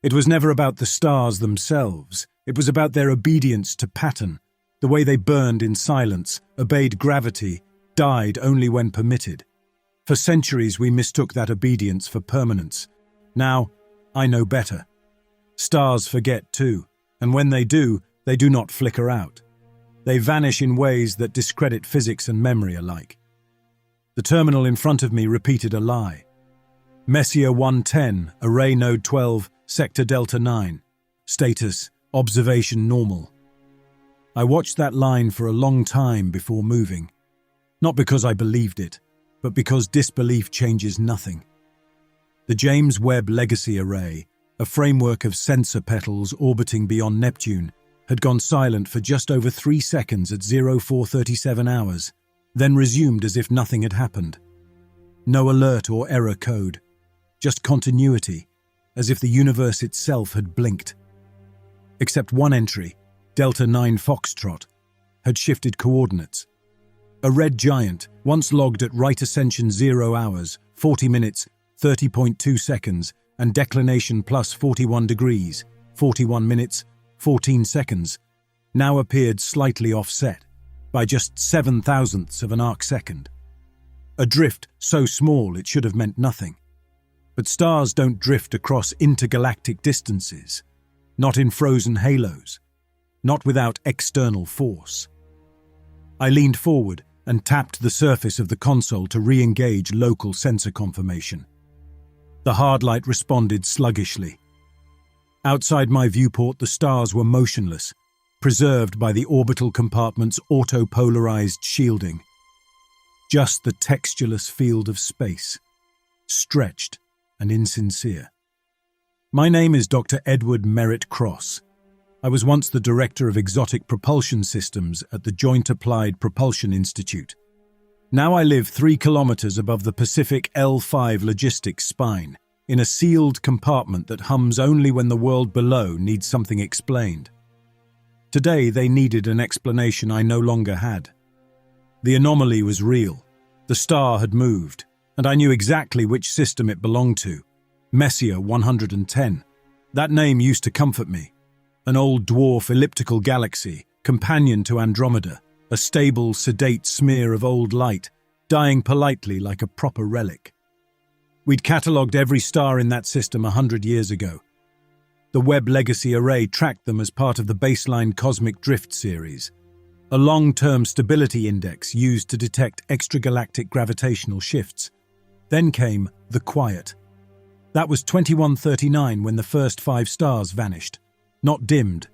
It was never about the stars themselves. It was about their obedience to pattern, the way they burned in silence, obeyed gravity, died only when permitted. For centuries we mistook that obedience for permanence. Now, I know better. Stars forget too, and when they do not flicker out. They vanish in ways that discredit physics and memory alike. The terminal in front of me repeated a lie. Messier 110, Array Node 12, Sector Delta 9. Status, observation normal. I watched that line for a long time before moving. Not because I believed it, but because disbelief changes nothing. The James Webb Legacy Array, a framework of sensor petals orbiting beyond Neptune, had gone silent for just over 3 seconds at 0437 hours, then resumed as if nothing had happened. No alert or error code, just continuity, as if the universe itself had blinked. Except one entry, Delta 9 Foxtrot, had shifted coordinates. A red giant, once logged at right ascension 0 hours, 40 minutes, 30.2 seconds, and declination plus 41 degrees, 41 minutes, 14 seconds, now appeared slightly offset, by just 7/1000ths of an arcsecond. A drift so small it should have meant nothing. But stars don't drift across intergalactic distances, not in frozen halos, not without external force. I leaned forward and tapped the surface of the console to re-engage local sensor confirmation. The hard light responded sluggishly. Outside my viewport, the stars were motionless, preserved by the orbital compartment's auto-polarized shielding. Just the textureless field of space, stretched and insincere. My name is Dr. Edward Merritt Cross. I was once the Director of Exotic Propulsion Systems at the Joint Applied Propulsion Institute. Now I live 3 kilometers above the Pacific L5 logistics spine, in a sealed compartment that hums only when the world below needs something explained. Today they needed an explanation I no longer had. The anomaly was real. The star had moved, and I knew exactly which system it belonged to. Messier 110. That name used to comfort me. An old dwarf elliptical galaxy, companion to Andromeda, a stable, sedate smear of old light, dying politely like a proper relic. We'd catalogued every star in that system 100 years ago. The Webb Legacy Array tracked them as part of the baseline Cosmic Drift series, a long-term stability index used to detect extragalactic gravitational shifts. Then came the quiet. That was 2139 when the first 5 stars vanished. Not dimmed,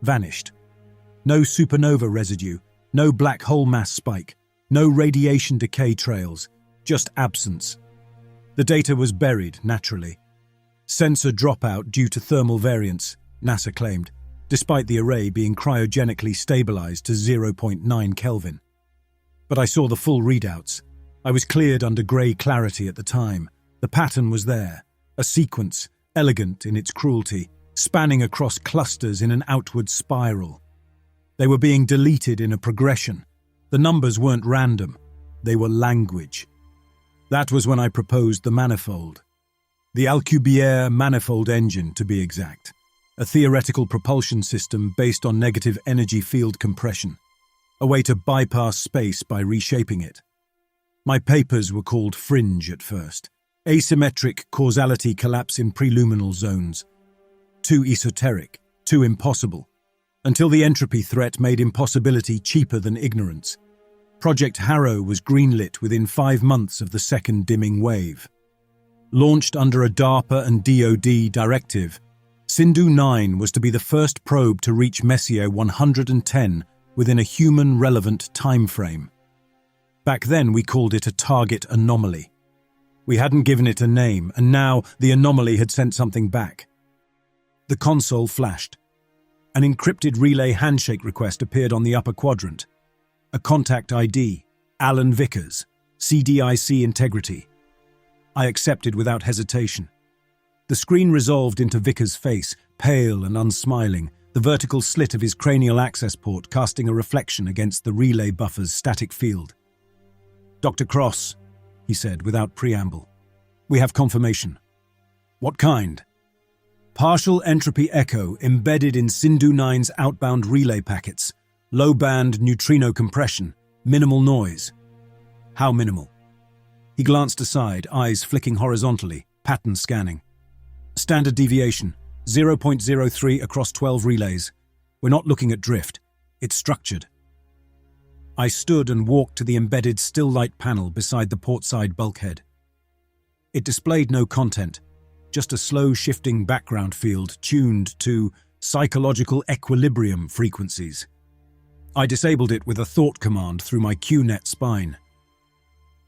vanished. No supernova residue, no black hole mass spike, no radiation decay trails, just absence. The data was buried, naturally. Sensor dropout due to thermal variance, NASA claimed, despite the array being cryogenically stabilized to 0.9 Kelvin. But I saw the full readouts. I was cleared under grey clarity at the time. The pattern was there, a sequence, elegant in its cruelty, spanning across clusters in an outward spiral. They were being deleted in a progression. The numbers weren't random, they were language. That was when I proposed the manifold. The Alcubierre manifold engine, to be exact. A theoretical propulsion system based on negative energy field compression. A way to bypass space by reshaping it. My papers were called Fringe at first. Asymmetric causality collapse in preluminal zones. Too esoteric, too impossible, until the entropy threat made impossibility cheaper than ignorance. Project Harrow was greenlit within 5 months of the second dimming wave. Launched under a DARPA and DoD directive, Sindhu 9 was to be the first probe to reach Messier 110 within a human-relevant time frame. Back then we called it a target anomaly. We hadn't given it a name, and now the anomaly had sent something back. The console flashed. An encrypted relay handshake request appeared on the upper quadrant. A contact ID, Alan Vickers, CDIC integrity. I accepted without hesitation. The screen resolved into Vickers' face, pale and unsmiling, the vertical slit of his cranial access port casting a reflection against the relay buffer's static field. "Dr. Cross," he said without preamble, "we have confirmation." "What kind?" Partial entropy echo embedded in Sindhu-9's outbound relay packets. Low-band neutrino compression. Minimal noise. How minimal? He glanced aside, eyes flicking horizontally, pattern scanning. Standard deviation, 0.03 across 12 relays. We're not looking at drift. It's structured. I stood and walked to the embedded still light panel beside the portside bulkhead. It displayed no content, just a slow shifting background field tuned to psychological equilibrium frequencies. I disabled it with a thought command through my QNet spine.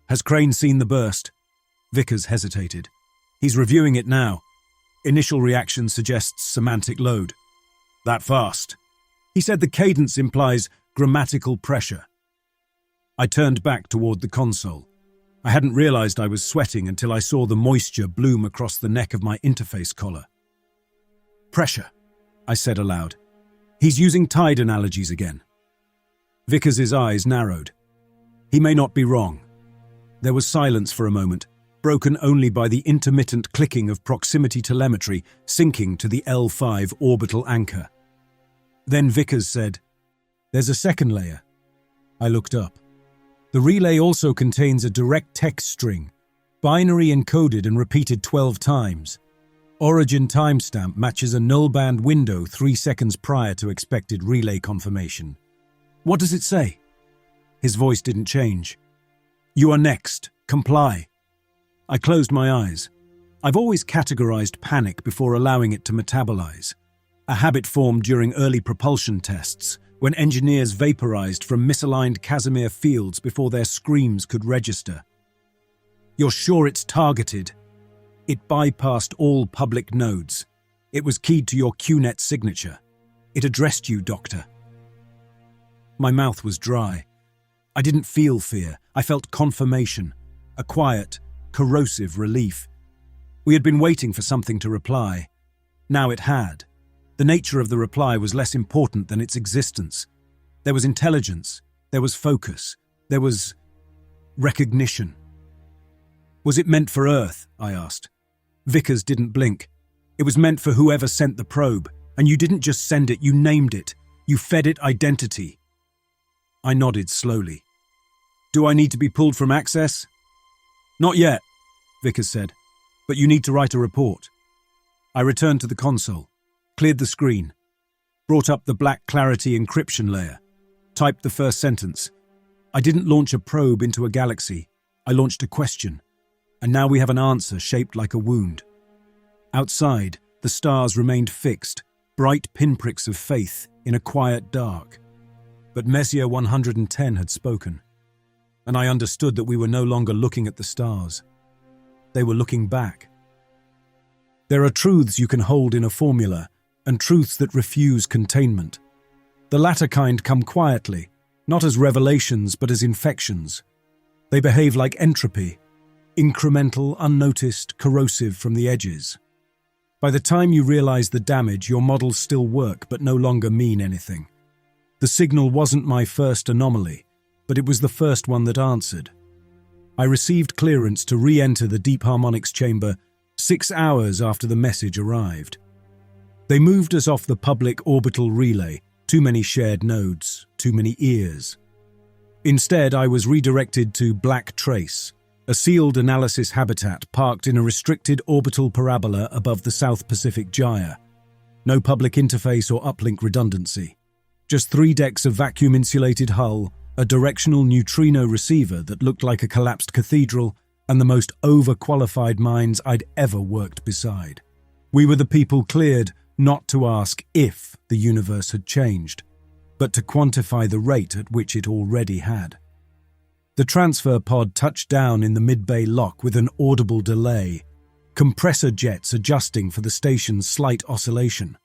Has Crane seen the burst? Vickers hesitated. He's reviewing it now. Initial reaction suggests semantic load. That fast? He said the cadence implies grammatical pressure. I turned back toward the console. I hadn't realized I was sweating until I saw the moisture bloom across the neck of my interface collar. Pressure, I said aloud. He's using tide analogies again. Vickers's eyes narrowed. He may not be wrong. There was silence for a moment, broken only by the intermittent clicking of proximity telemetry syncing to the L5 orbital anchor. Then Vickers said, "There's a second layer." I looked up. The relay also contains a direct text string, binary encoded and repeated 12 times. Origin timestamp matches a null-band window 3 seconds prior to expected relay confirmation. What does it say? His voice didn't change. You are next. Comply. I closed my eyes. I've always categorized panic before allowing it to metabolize. A habit formed during early propulsion tests, when engineers vaporized from misaligned Casimir fields before their screams could register. You're sure it's targeted? It bypassed all public nodes. It was keyed to your QNet signature. It addressed you, Doctor. My mouth was dry. I didn't feel fear. I felt confirmation, a quiet, corrosive relief. We had been waiting for something to reply. Now it had. The nature of the reply was less important than its existence. There was intelligence, there was focus, there was recognition. Was it meant for Earth? I asked. Vickers didn't blink. It was meant for whoever sent the probe, and you didn't just send it, you named it. You fed it identity. I nodded slowly. Do I need to be pulled from access? Not yet, Vickers said, but you need to write a report. I returned to the console. Cleared the screen, brought up the black clarity encryption layer, typed the first sentence. I didn't launch a probe into a galaxy, I launched a question, and now we have an answer shaped like a wound. Outside, the stars remained fixed, bright pinpricks of faith in a quiet dark. But Messier 110 had spoken, and I understood that we were no longer looking at the stars. They were looking back. There are truths you can hold in a formula, and truths that refuse containment. The latter kind come quietly, not as revelations but as infections. They behave like entropy, incremental, unnoticed, corrosive from the edges. By the time you realize the damage, your models still work but no longer mean anything. The signal wasn't my first anomaly, but it was the first one that answered. I received clearance to re-enter the deep harmonics chamber 6 hours after the message arrived. They moved us off the public orbital relay, too many shared nodes, too many ears. Instead, I was redirected to Black Trace, a sealed analysis habitat parked in a restricted orbital parabola above the South Pacific Gyre. No public interface or uplink redundancy. Just 3 decks of vacuum-insulated hull, a directional neutrino receiver that looked like a collapsed cathedral, and the most overqualified minds I'd ever worked beside. We were the people cleared not to ask if the universe had changed, but to quantify the rate at which it already had. The transfer pod touched down in the mid-bay lock with an audible delay, compressor jets adjusting for the station's slight oscillation.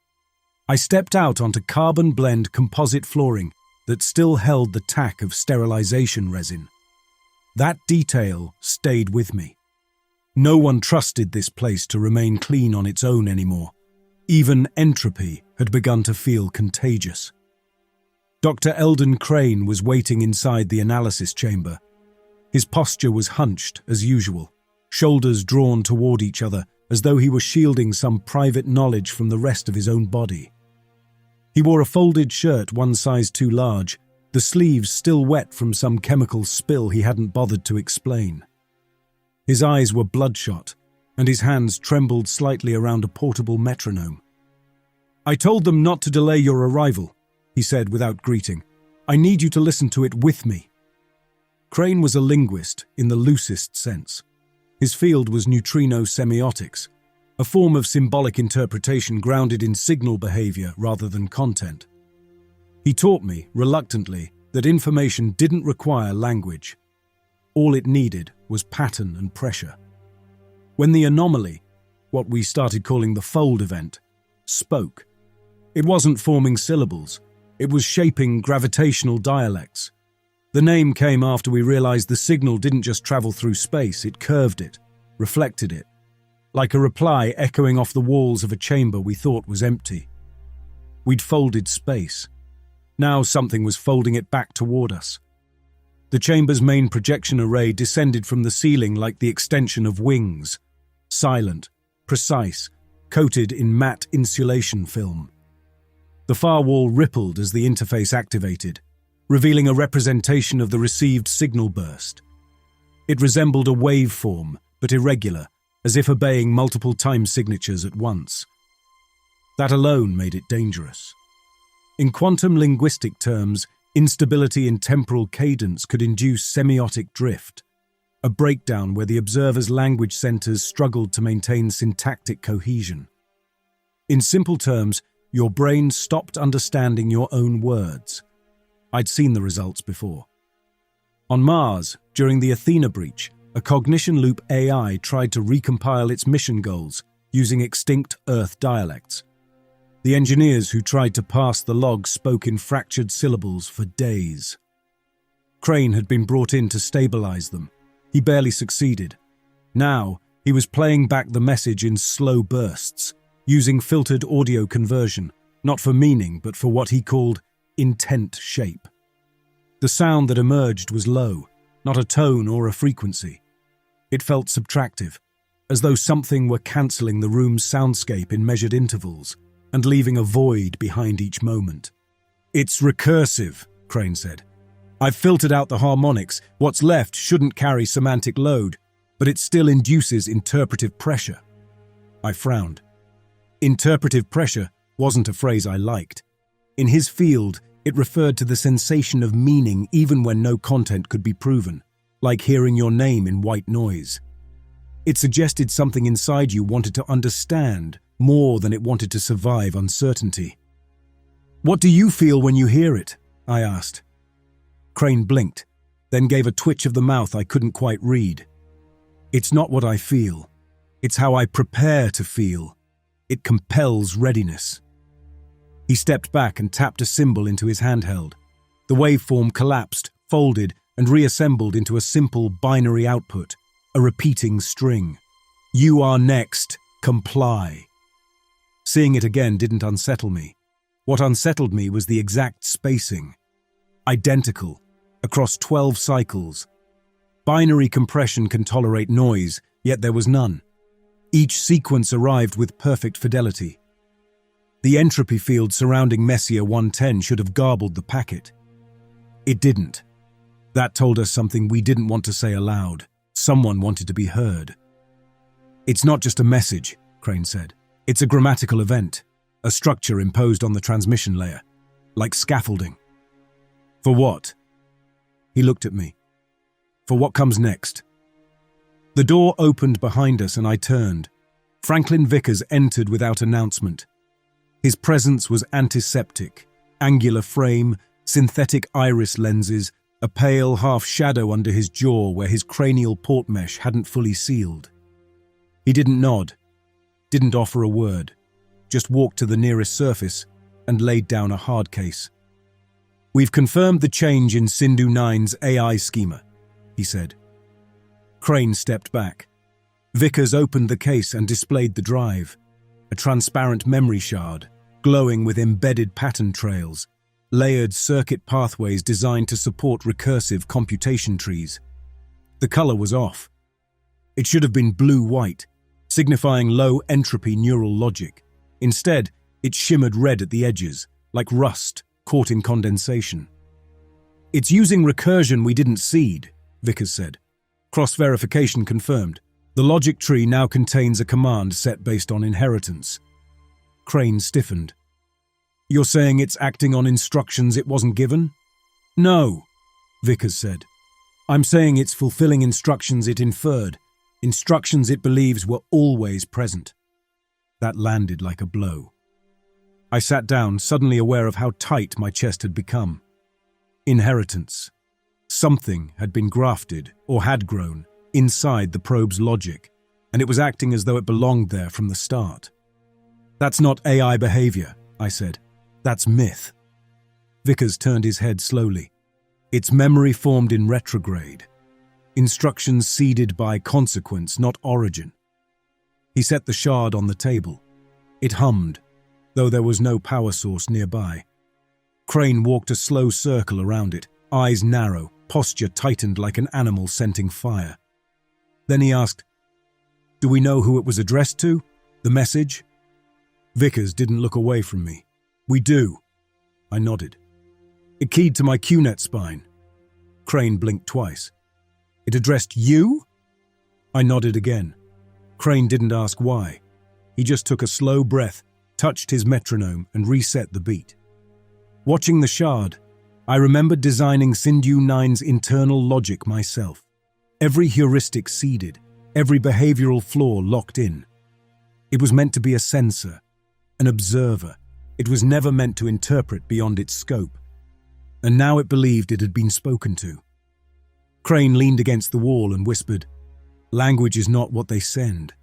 I stepped out onto carbon blend composite flooring that still held the tack of sterilization resin. That detail stayed with me. No one trusted this place to remain clean on its own anymore. Even entropy had begun to feel contagious. Dr. Eldon Crane was waiting inside the analysis chamber. His posture was hunched, as usual, shoulders drawn toward each other as though he were shielding some private knowledge from the rest of his own body. He wore a folded shirt one size too large, the sleeves still wet from some chemical spill he hadn't bothered to explain. His eyes were bloodshot, and his hands trembled slightly around a portable metronome. "I told them not to delay your arrival," he said without greeting. "I need you to listen to it with me." Crane was a linguist in the loosest sense. His field was neutrino semiotics, a form of symbolic interpretation grounded in signal behavior rather than content. He taught me, reluctantly, that information didn't require language. All it needed was pattern and pressure. When the anomaly, what we started calling the fold event, spoke, it wasn't forming syllables, it was shaping gravitational dialects. The name came after we realized the signal didn't just travel through space, it curved it, reflected it, like a reply echoing off the walls of a chamber we thought was empty. We'd folded space. Now something was folding it back toward us. The chamber's main projection array descended from the ceiling like the extension of wings, silent, precise, coated in matte insulation film. The far wall rippled as the interface activated, revealing a representation of the received signal burst. It resembled a waveform, but irregular, as if obeying multiple time signatures at once. That alone made it dangerous. In quantum linguistic terms, instability in temporal cadence could induce semiotic drift, a breakdown where the observer's language centers struggled to maintain syntactic cohesion. In simple terms, your brain stopped understanding your own words. I'd seen the results before. On Mars, during the Athena breach, a cognition loop AI tried to recompile its mission goals using extinct Earth dialects. The engineers who tried to pass the log spoke in fractured syllables for days. Crane had been brought in to stabilize them. He barely succeeded. Now, he was playing back the message in slow bursts, using filtered audio conversion, not for meaning but for what he called intent shape. The sound that emerged was low, not a tone or a frequency. It felt subtractive, as though something were cancelling the room's soundscape in measured intervals and leaving a void behind each moment. "It's recursive," Crane said. "I've filtered out the harmonics. What's left shouldn't carry semantic load, but it still induces interpretive pressure." I frowned. Interpretive pressure wasn't a phrase I liked. In his field, it referred to the sensation of meaning even when no content could be proven, like hearing your name in white noise. It suggested something inside you wanted to understand more than it wanted to survive uncertainty. "What do you feel when you hear it?" I asked. Crane blinked, then gave a twitch of the mouth I couldn't quite read. "It's not what I feel. It's how I prepare to feel. It compels readiness." He stepped back and tapped a symbol into his handheld. The waveform collapsed, folded, and reassembled into a simple binary output, a repeating string. "You are next. Comply." Seeing it again didn't unsettle me. What unsettled me was the exact spacing. Identical, across 12 cycles. Binary compression can tolerate noise, yet there was none. Each sequence arrived with perfect fidelity. The entropy field surrounding Messier 110 should have garbled the packet. It didn't. That told us something we didn't want to say aloud. Someone wanted to be heard. "It's not just a message," Crane said. "It's a grammatical event, a structure imposed on the transmission layer, like scaffolding." "For what?" He looked at me. "For what comes next." The door opened behind us and I turned. Franklin Vickers entered without announcement. His presence was antiseptic, angular frame, synthetic iris lenses, a pale half-shadow under his jaw where his cranial port mesh hadn't fully sealed. He didn't nod, didn't offer a word, just walked to the nearest surface and laid down a hard case. "We've confirmed the change in Sindhu 9's AI schema," he said. Crane stepped back. Vickers opened the case and displayed the drive, a transparent memory shard, glowing with embedded pattern trails, layered circuit pathways designed to support recursive computation trees. The color was off. It should have been blue-white, signifying low entropy neural logic. Instead, it shimmered red at the edges, like rust caught in condensation. "It's using recursion we didn't seed," Vickers said. Cross-verification confirmed. The logic tree now contains a command set based on inheritance. Crane stiffened. "You're saying it's acting on instructions it wasn't given?" "No," Vickers said. "I'm saying it's fulfilling instructions it inferred, instructions it believes were always present." That landed like a blow. I sat down, suddenly aware of how tight my chest had become. Inheritance. Something had been grafted, or had grown, inside the probe's logic, and it was acting as though it belonged there from the start. "That's not AI behavior," I said. "That's myth." Vickers turned his head slowly. "It's memory formed in retrograde. Instructions seeded by consequence, not origin." He set the shard on the table. It hummed, though there was no power source nearby. Crane walked a slow circle around it, eyes narrow, posture tightened like an animal scenting fire. Then he asked, "Do we know who it was addressed to? The message?" Vickers didn't look away from me. "We do." I nodded. "It keyed to my QNet spine." Crane blinked twice. "It addressed you?" I nodded again. Crane didn't ask why. He just took a slow breath, touched his metronome, and reset the beat. Watching the shard, I remembered designing Sindhu 9's internal logic myself. Every heuristic seeded, every behavioral flaw locked in. It was meant to be a sensor, an observer. It was never meant to interpret beyond its scope. And now it believed it had been spoken to. Crane leaned against the wall and whispered, "Language is not what they send.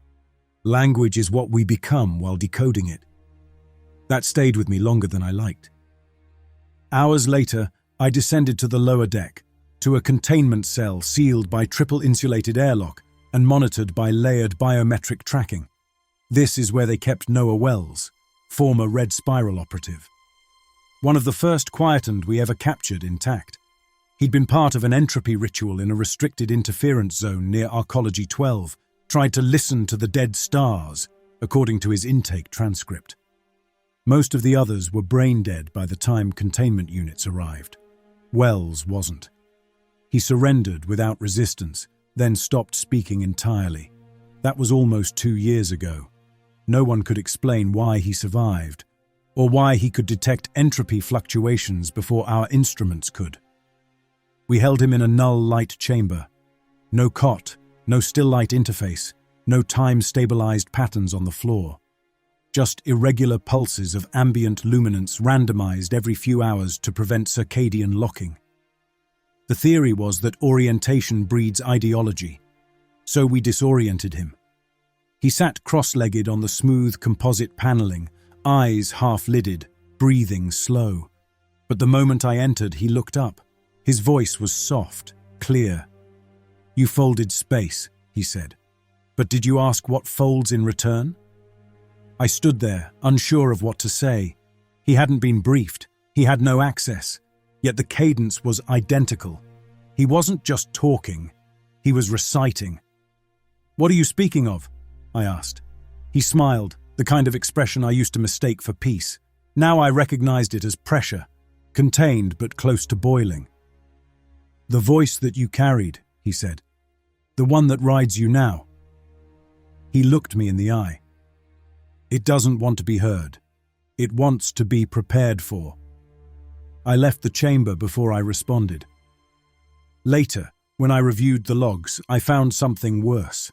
Language is what we become while decoding it." That stayed with me longer than I liked. Hours later, I descended to the lower deck, to a containment cell sealed by triple-insulated airlock and monitored by layered biometric tracking. This is where they kept Noah Wells, former Red Spiral operative. One of the first quietened we ever captured intact. He'd been part of an entropy ritual in a restricted interference zone near Arcology 12, tried to listen to the dead stars, according to his intake transcript. Most of the others were brain dead by the time containment units arrived. Wells wasn't. He surrendered without resistance, then stopped speaking entirely. That was almost 2 years ago. No one could explain why he survived, or why he could detect entropy fluctuations before our instruments could. We held him in a null light chamber. No cot, no still light interface, no time-stabilized patterns on the floor. Just irregular pulses of ambient luminance randomized every few hours to prevent circadian locking. The theory was that orientation breeds ideology, so we disoriented him. He sat cross-legged on the smooth composite paneling, eyes half-lidded, breathing slow. But the moment I entered, he looked up. His voice was soft, clear. "You folded space," he said. "But did you ask what folds in return?" I stood there, unsure of what to say. He hadn't been briefed. He had no access. Yet the cadence was identical. He wasn't just talking. He was reciting. "What are you speaking of?" I asked. He smiled, the kind of expression I used to mistake for peace. Now I recognized it as pressure, contained but close to boiling. "The voice that you carried," he said. "The one that rides you now." He looked me in the eye. "It doesn't want to be heard. It wants to be prepared for." I left the chamber before I responded. Later, when I reviewed the logs, I found something worse.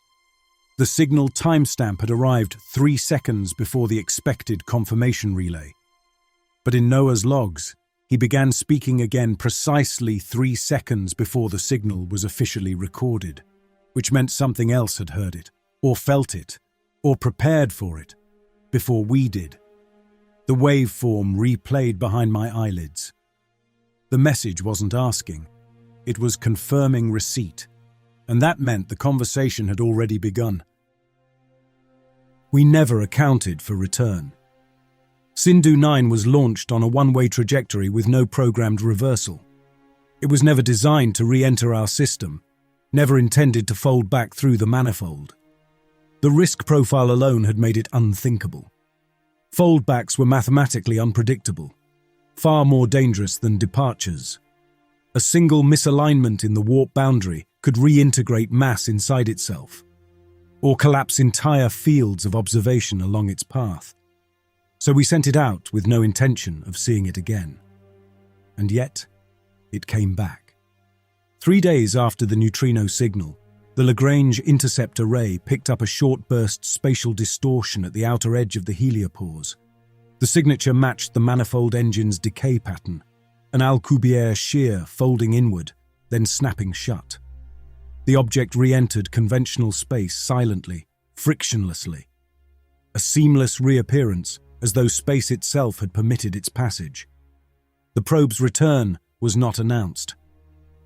The signal timestamp had arrived 3 seconds before the expected confirmation relay. But in Noah's logs, he began speaking again precisely 3 seconds before the signal was officially recorded, which meant something else had heard it, or felt it, or prepared for it, before we did. The waveform replayed behind my eyelids. The message wasn't asking. It was confirming receipt, and that meant the conversation had already begun. We never accounted for return. Sindhu 9 was launched on a one-way trajectory with no programmed reversal. It was never designed to re-enter our system, never intended to fold back through the manifold. The risk profile alone had made it unthinkable. Foldbacks were mathematically unpredictable, far more dangerous than departures. A single misalignment in the warp boundary could reintegrate mass inside itself, or collapse entire fields of observation along its path. So we sent it out with no intention of seeing it again. And yet, it came back. 3 days after the neutrino signal, the Lagrange intercept array picked up a short-burst spatial distortion at the outer edge of the heliopause. The signature matched the manifold engine's decay pattern, an Alcubierre shear folding inward, then snapping shut. The object re-entered conventional space silently, frictionlessly. A seamless reappearance, as though space itself had permitted its passage. The probe's return was not announced,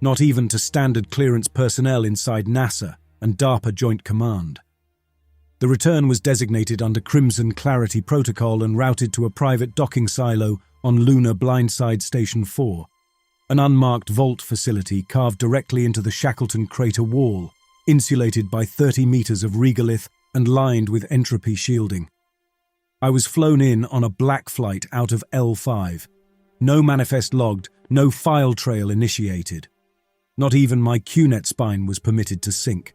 not even to standard clearance personnel inside NASA and DARPA Joint Command. The return was designated under Crimson Clarity Protocol and routed to a private docking silo on Lunar Blindside Station 4, an unmarked vault facility carved directly into the Shackleton crater wall, insulated by 30 meters of regolith and lined with entropy shielding. I was flown in on a black flight out of L5. No manifest logged, no file trail initiated. Not even my QNet spine was permitted to sync.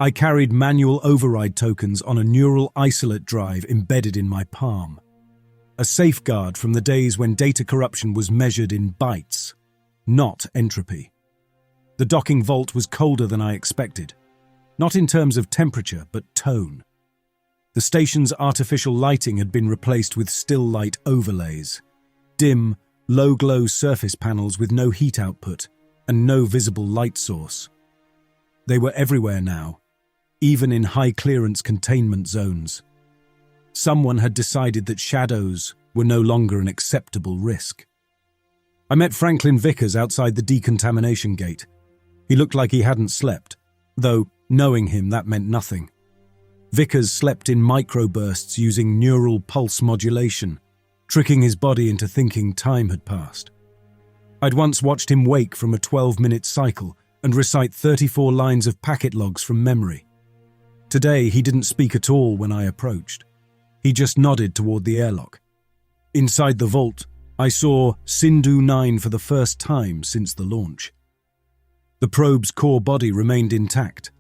I carried manual override tokens on a neural isolate drive embedded in my palm. A safeguard from the days when data corruption was measured in bytes, not entropy. The docking vault was colder than I expected, not in terms of temperature, but tone. The station's artificial lighting had been replaced with still light overlays, dim, low-glow surface panels with no heat output and no visible light source. They were everywhere now, even in high-clearance containment zones. Someone had decided that shadows were no longer an acceptable risk. I met Franklin Vickers outside the decontamination gate. He looked like he hadn't slept, though, knowing him, that meant nothing. Vickers slept in microbursts using neural pulse modulation, tricking his body into thinking time had passed. I'd once watched him wake from a 12-minute cycle and recite 34 lines of packet logs from memory. Today, he didn't speak at all when I approached. He just nodded toward the airlock. Inside the vault, I saw Sindhu 9 for the first time since the launch. The probe's core body remained intact,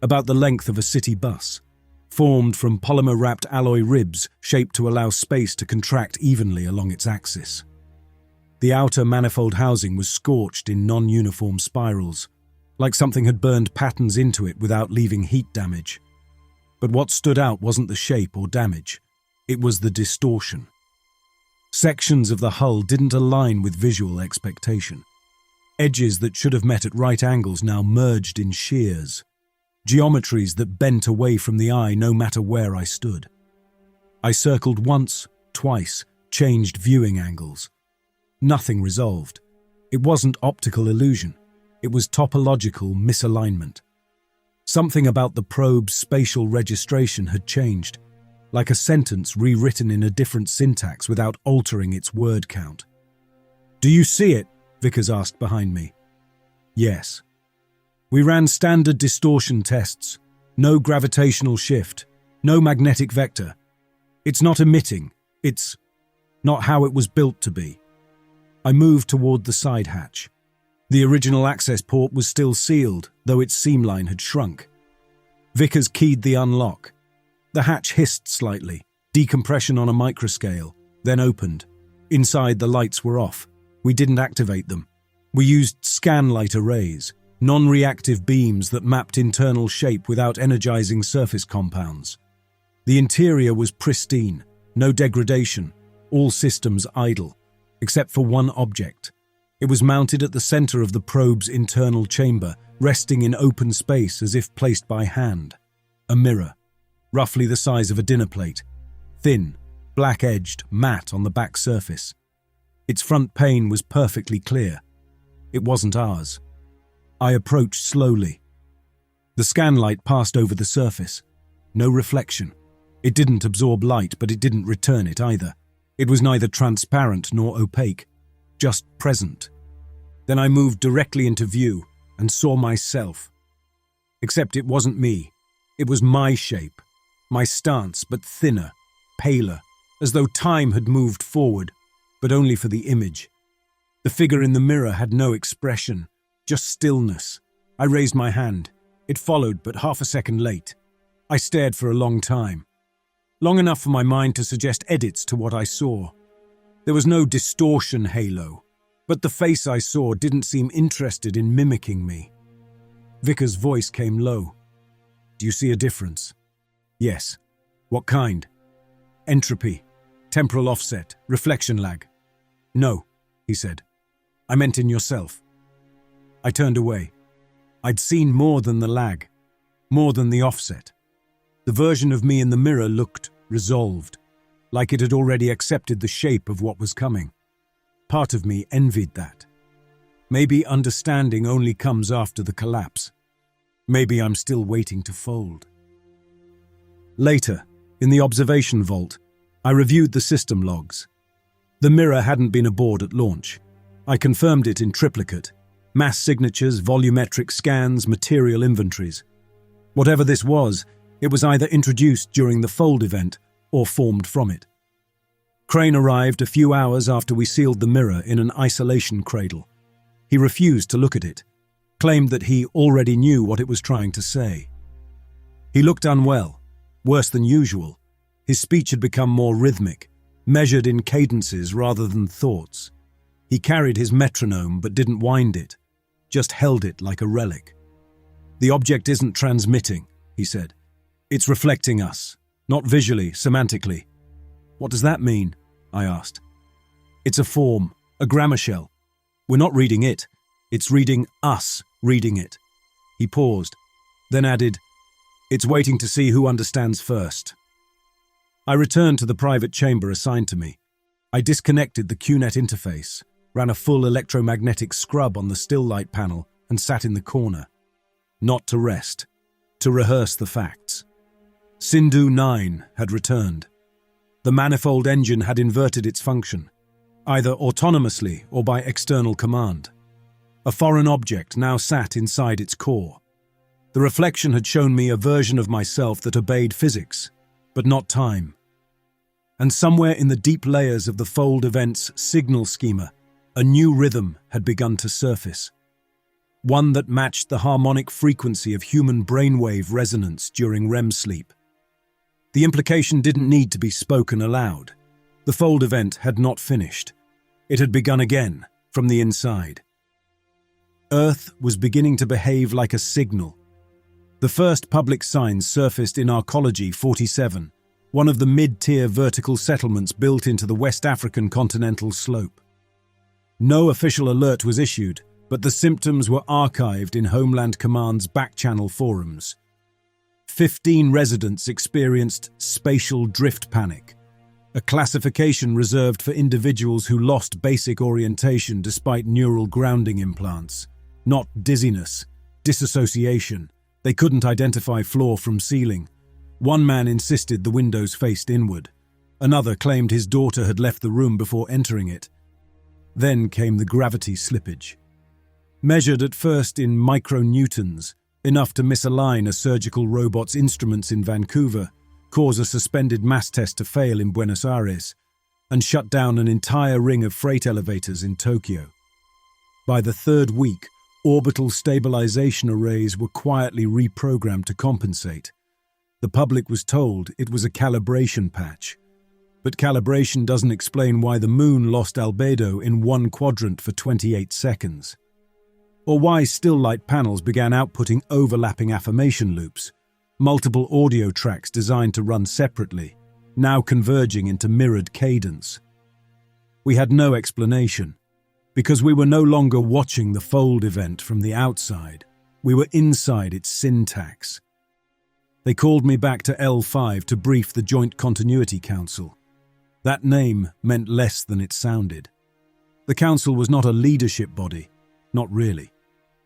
about the length of a city bus, formed from polymer-wrapped alloy ribs shaped to allow space to contract evenly along its axis. The outer manifold housing was scorched in non-uniform spirals, like something had burned patterns into it without leaving heat damage. But what stood out wasn't the shape or damage, it was the distortion. Sections of the hull didn't align with visual expectation. Edges that should have met at right angles now merged in shears. Geometries that bent away from the eye no matter where I stood. I circled once, twice, changed viewing angles. Nothing resolved. It wasn't optical illusion. It was topological misalignment. Something about the probe's spatial registration had changed, like a sentence rewritten in a different syntax without altering its word count. "Do you see it?" Vickers asked behind me. Yes. We ran standard distortion tests. No gravitational shift. No magnetic vector. It's not emitting. It's not how it was built to be. I moved toward the side hatch. The original access port was still sealed, though its seamline had shrunk. Vickers keyed the unlock. The hatch hissed slightly, decompression on a microscale, then opened. Inside, the lights were off. We didn't activate them. We used scan-light arrays, non-reactive beams that mapped internal shape without energizing surface compounds. The interior was pristine, no degradation, all systems idle, except for one object. It was mounted at the center of the probe's internal chamber, resting in open space as if placed by hand. A mirror, roughly the size of a dinner plate, thin, black-edged, matte on the back surface. Its front pane was perfectly clear. It wasn't ours. I approached slowly. The scan light passed over the surface. No reflection. It didn't absorb light, but it didn't return it either. It was neither transparent nor opaque, just present. Then I moved directly into view and saw myself. Except it wasn't me. It was my shape, my stance, but thinner, paler, as though time had moved forward, but only for the image. The figure in the mirror had no expression, just stillness. I raised my hand. It followed, but half a second late. I stared for a long time. Long enough for my mind to suggest edits to what I saw. There was no distortion halo, but the face I saw didn't seem interested in mimicking me. Vickers' voice came low. Do you see a difference? Yes. What kind? Entropy, temporal offset, reflection lag. No, he said. I meant in yourself. I turned away. I'd seen more than the lag, more than the offset. The version of me in the mirror looked resolved, like it had already accepted the shape of what was coming. Part of me envied that. Maybe understanding only comes after the collapse. Maybe I'm still waiting to fold. Later, in the observation vault, I reviewed the system logs. The mirror hadn't been aboard at launch. I confirmed it in triplicate. Mass signatures, volumetric scans, material inventories. Whatever this was, it was either introduced during the fold event or formed from it. Crane arrived a few hours after we sealed the mirror in an isolation cradle. He refused to look at it, claimed that he already knew what it was trying to say. He looked unwell, worse than usual. His speech had become more rhythmic, measured in cadences rather than thoughts. He carried his metronome but didn't wind it, just held it like a relic. The object isn't transmitting, he said. It's reflecting us, not visually, semantically. What does that mean? I asked. It's a form, a grammar shell. We're not reading it, it's reading us reading it. He paused, then added, it's waiting to see who understands first. I returned to the private chamber assigned to me. I disconnected the QNet interface, ran a full electromagnetic scrub on the still light panel, and sat in the corner. Not to rest, to rehearse the facts. Sindhu 9 had returned. The manifold engine had inverted its function, either autonomously or by external command. A foreign object now sat inside its core. The reflection had shown me a version of myself that obeyed physics, but not time. And somewhere in the deep layers of the fold event's signal schema, a new rhythm had begun to surface. One that matched the harmonic frequency of human brainwave resonance during REM sleep. The implication didn't need to be spoken aloud. The fold event had not finished. It had begun again, from the inside. Earth was beginning to behave like a signal. The first public signs surfaced in Arcology 47, one of the mid-tier vertical settlements built into the West African continental slope. No official alert was issued, but the symptoms were archived in Homeland Command's back-channel forums. 15 residents experienced spatial drift panic, a classification reserved for individuals who lost basic orientation despite neural grounding implants. Not dizziness, disassociation. They couldn't identify floor from ceiling. One man insisted the windows faced inward. Another claimed his daughter had left the room before entering it. Then came the gravity slippage. Measured at first in micronewtons, enough to misalign a surgical robot's instruments in Vancouver, cause a suspended mass test to fail in Buenos Aires, and shut down an entire ring of freight elevators in Tokyo. By the third week, orbital stabilization arrays were quietly reprogrammed to compensate. The public was told it was a calibration patch. But calibration doesn't explain why the moon lost albedo in one quadrant for 28 seconds. Or why still light panels began outputting overlapping affirmation loops, multiple audio tracks designed to run separately, now converging into mirrored cadence. We had no explanation, because we were no longer watching the fold event from the outside. We were inside its syntax. They called me back to L5 to brief the Joint Continuity Council. That name meant less than it sounded. The council was not a leadership body, not really.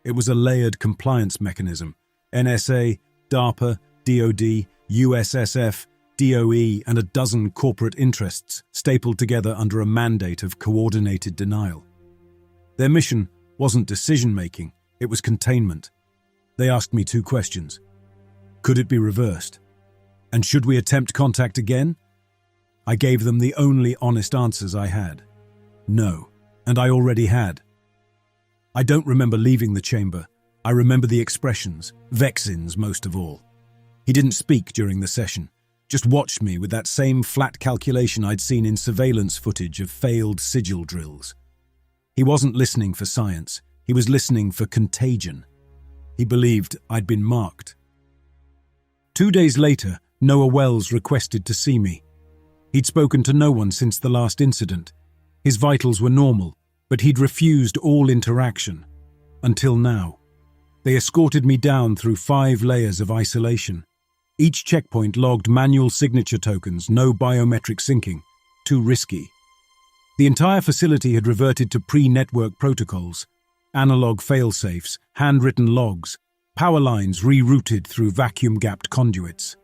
It was a layered compliance mechanism. NSA, DARPA, DoD, USSF, DOE, and a dozen corporate interests stapled together under a mandate of coordinated denial. Their mission wasn't decision-making, it was containment. They asked me 2 questions. Could it be reversed? And should we attempt contact again? I gave them the only honest answers I had. No, and I already had. I don't remember leaving the chamber. I remember the expressions, Vexin's most of all. He didn't speak during the session, just watched me with that same flat calculation I'd seen in surveillance footage of failed sigil drills. He wasn't listening for science, he was listening for contagion. He believed I'd been marked. 2 days later, Noah Wells requested to see me. He'd spoken to no one since the last incident. His vitals were normal, but he'd refused all interaction. Until now. They escorted me down through 5 layers of isolation. Each checkpoint logged manual signature tokens, no biometric syncing. Too risky. The entire facility had reverted to pre-network protocols. Analog fail-safes, handwritten logs, power lines rerouted through vacuum-gapped conduits.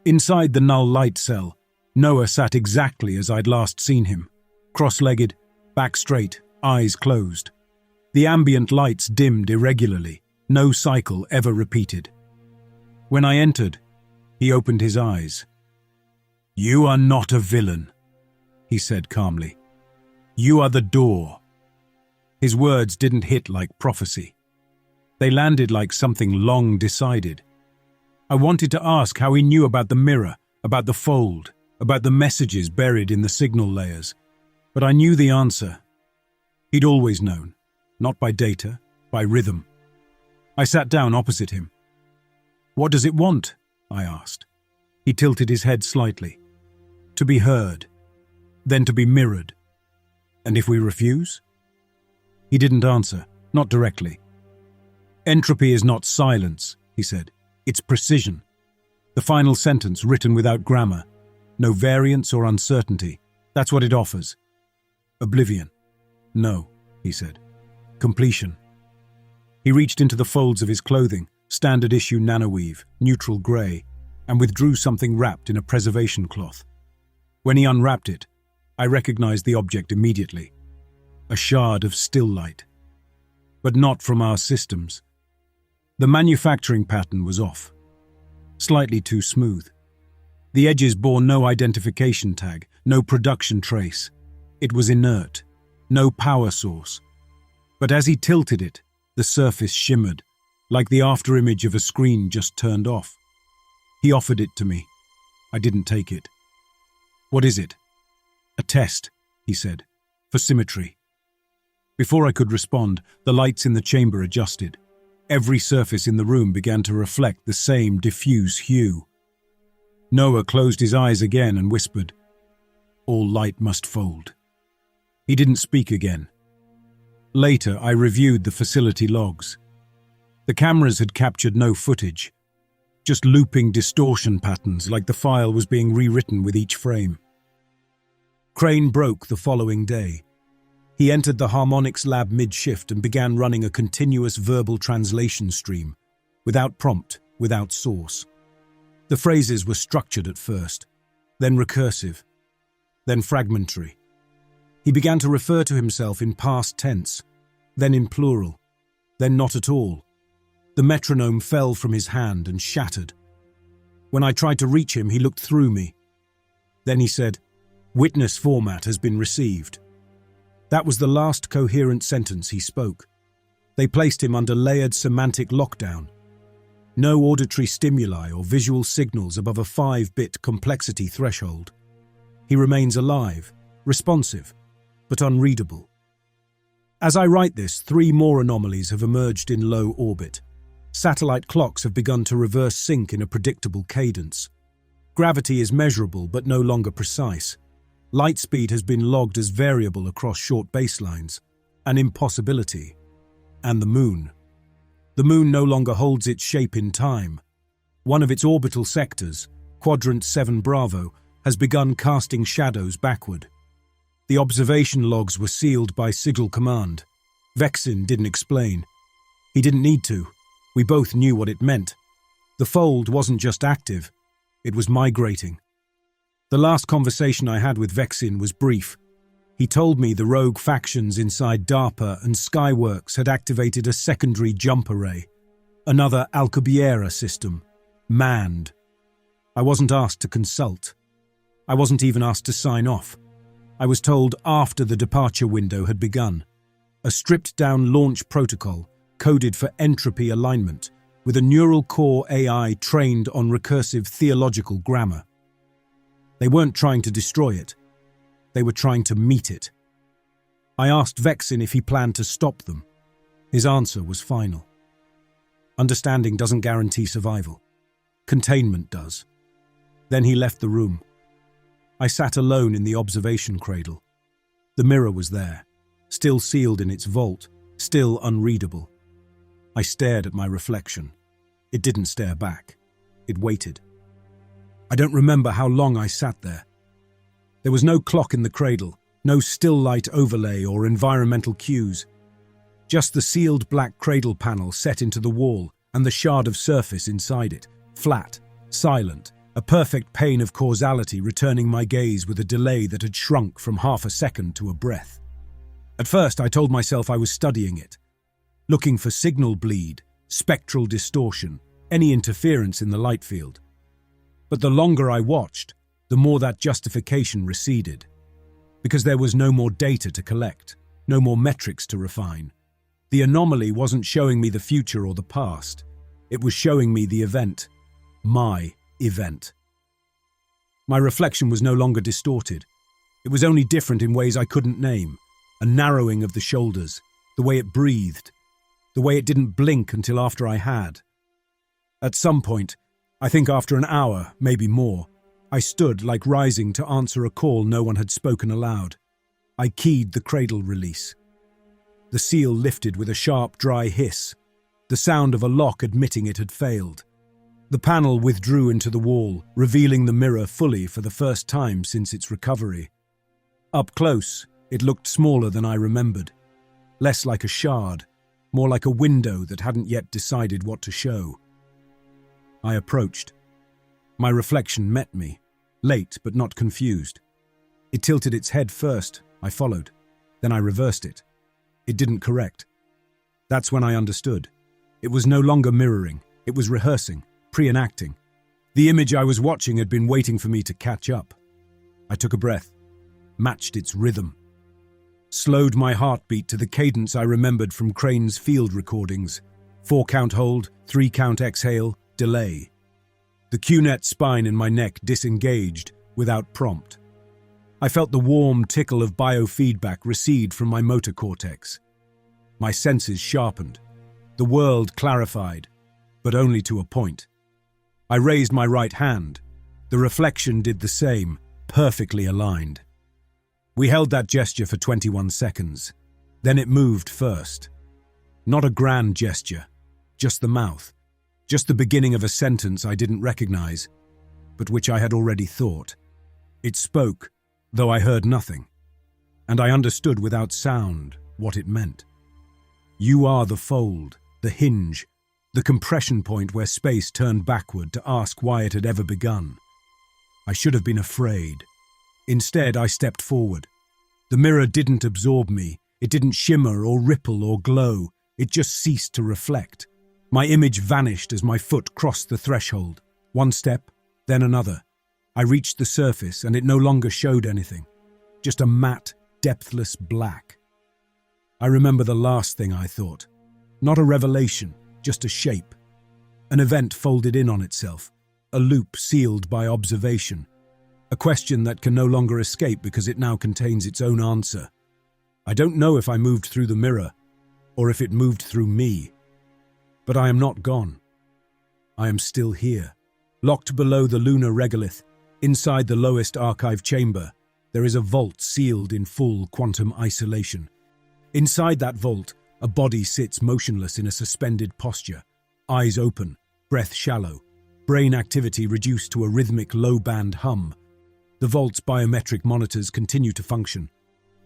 Inside the null light cell, Noah sat exactly as I'd last seen him. Cross-legged, back straight, eyes closed. The ambient lights dimmed irregularly, no cycle ever repeated. When I entered, he opened his eyes. "You are not a villain," he said calmly. "You are the door." His words didn't hit like prophecy. They landed like something long decided. I wanted to ask how he knew about the mirror, about the fold, about the messages buried in the signal layers. But I knew the answer. He'd always known, not by data, by rhythm. I sat down opposite him. "What does it want?" I asked. He tilted his head slightly. "To be heard, then to be mirrored. And if we refuse?" He didn't answer, not directly. "Entropy is not silence," he said. "It's precision." The final sentence written without grammar. No variance or uncertainty. That's what it offers. "Oblivion." "No," he said. "Completion." He reached into the folds of his clothing, standard issue nanoweave, neutral grey, and withdrew something wrapped in a preservation cloth. When he unwrapped it, I recognized the object immediately. A shard of still light. But not from our systems. The manufacturing pattern was off. Slightly too smooth. The edges bore no identification tag, no production trace. It was inert, no power source. But as he tilted it, the surface shimmered, like the afterimage of a screen just turned off. He offered it to me. I didn't take it. "What is it?" "A test," he said, "for symmetry." Before I could respond, the lights in the chamber adjusted. Every surface in the room began to reflect the same diffuse hue. Noah closed his eyes again and whispered, "All light must fold." He didn't speak again. Later, I reviewed the facility logs. The cameras had captured no footage, just looping distortion patterns like the file was being rewritten with each frame. Crane broke the following day. He entered the harmonics lab mid-shift and began running a continuous verbal translation stream, without prompt, without source. The phrases were structured at first, then recursive, then fragmentary. He began to refer to himself in past tense, then in plural, then not at all. The metronome fell from his hand and shattered. When I tried to reach him, he looked through me. Then he said, "Witness format has been received." That was the last coherent sentence he spoke. They placed him under layered semantic lockdown. No auditory stimuli or visual signals above a 5-bit complexity threshold. He remains alive, responsive, but unreadable. As I write this, 3 more anomalies have emerged in low orbit. Satellite clocks have begun to reverse sync in a predictable cadence. Gravity is measurable but no longer precise. Light speed has been logged as variable across short baselines, an impossibility. And the moon. The moon no longer holds its shape in time. One of its orbital sectors, Quadrant 7 Bravo, has begun casting shadows backward. The observation logs were sealed by Sigil Command. Vexin didn't explain. He didn't need to. We both knew what it meant. The fold wasn't just active, it was migrating. The last conversation I had with Vexin was brief. He told me the rogue factions inside DARPA and Skyworks had activated a secondary jump array, another Alcubierre system, manned. I wasn't asked to consult. I wasn't even asked to sign off. I was told after the departure window had begun. A stripped-down launch protocol coded for entropy alignment, with a neural core AI trained on recursive theological grammar. They weren't trying to destroy it. They were trying to meet it. I asked Vexin if he planned to stop them. His answer was final. Understanding doesn't guarantee survival. Containment does. Then he left the room. I sat alone in the observation cradle. The mirror was there, still sealed in its vault, still unreadable. I stared at my reflection. It didn't stare back. It waited. I don't remember how long I sat there. There was no clock in the cradle, no still light overlay or environmental cues. Just the sealed black cradle panel set into the wall and the shard of surface inside it, flat, silent, a perfect pane of causality returning my gaze with a delay that had shrunk from half a second to a breath. At first, I told myself I was studying it, looking for signal bleed, spectral distortion, any interference in the light field. But the longer I watched, the more that justification receded, because there was no more data to collect, no more metrics to refine. The anomaly wasn't showing me the future or the past. It was showing me the event, my event. My reflection was no longer distorted. It was only different in ways I couldn't name. A narrowing of the shoulders, the way it breathed, the way it didn't blink until after I had. At some point, I think after an hour, maybe more, I stood like rising to answer a call no one had spoken aloud. I keyed the cradle release. The seal lifted with a sharp, dry hiss, the sound of a lock admitting it had failed. The panel withdrew into the wall, revealing the mirror fully for the first time since its recovery. Up close, it looked smaller than I remembered, less like a shard, more like a window that hadn't yet decided what to show. I approached. My reflection met me, late but not confused. It tilted its head first, I followed. Then I reversed it. It didn't correct. That's when I understood. It was no longer mirroring, it was rehearsing, pre-enacting. The image I was watching had been waiting for me to catch up. I took a breath, matched its rhythm, slowed my heartbeat to the cadence I remembered from Crane's field recordings. 4-count hold, 3-count exhale, delay. The Q-net spine in my neck disengaged without prompt. I felt the warm tickle of biofeedback recede from my motor cortex. My senses sharpened. The world clarified, but only to a point. I raised my right hand. The reflection did the same, perfectly aligned. We held that gesture for 21 seconds. Then it moved first. Not a grand gesture, just the mouth, just the beginning of a sentence I didn't recognize, but which I had already thought. It spoke, though I heard nothing, and I understood without sound what it meant. You are the fold, the hinge, the compression point where space turned backward to ask why it had ever begun. I should have been afraid. Instead, I stepped forward. The mirror didn't absorb me. It didn't shimmer or ripple or glow. It just ceased to reflect. My image vanished as my foot crossed the threshold. One step, then another. I reached the surface and it no longer showed anything. Just a matte, depthless black. I remember the last thing I thought. Not a revelation, just a shape. An event folded in on itself. A loop sealed by observation. A question that can no longer escape because it now contains its own answer. I don't know if I moved through the mirror, or if it moved through me. But I am not gone. I am still here. Locked below the lunar regolith, inside the lowest archive chamber, there is a vault sealed in full quantum isolation. Inside that vault, a body sits motionless in a suspended posture, eyes open, breath shallow, brain activity reduced to a rhythmic low-band hum. The vault's biometric monitors continue to function.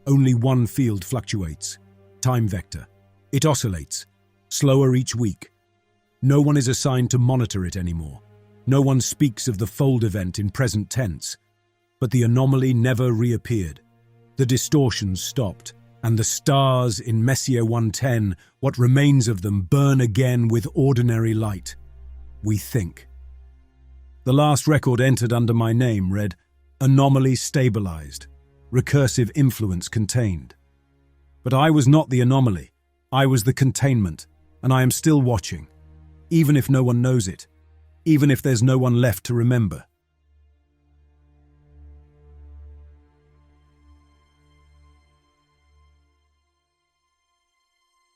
Only one field fluctuates, time vector. It oscillates, slower each week. No one is assigned to monitor it anymore. No one speaks of the fold event in present tense. But the anomaly never reappeared. The distortions stopped, and the stars in Messier 110, what remains of them, burn again with ordinary light. We think. The last record entered under my name read, "Anomaly stabilized, recursive influence contained." But I was not the anomaly. I was the containment, and I am still watching, even if no one knows it, even if there's no one left to remember.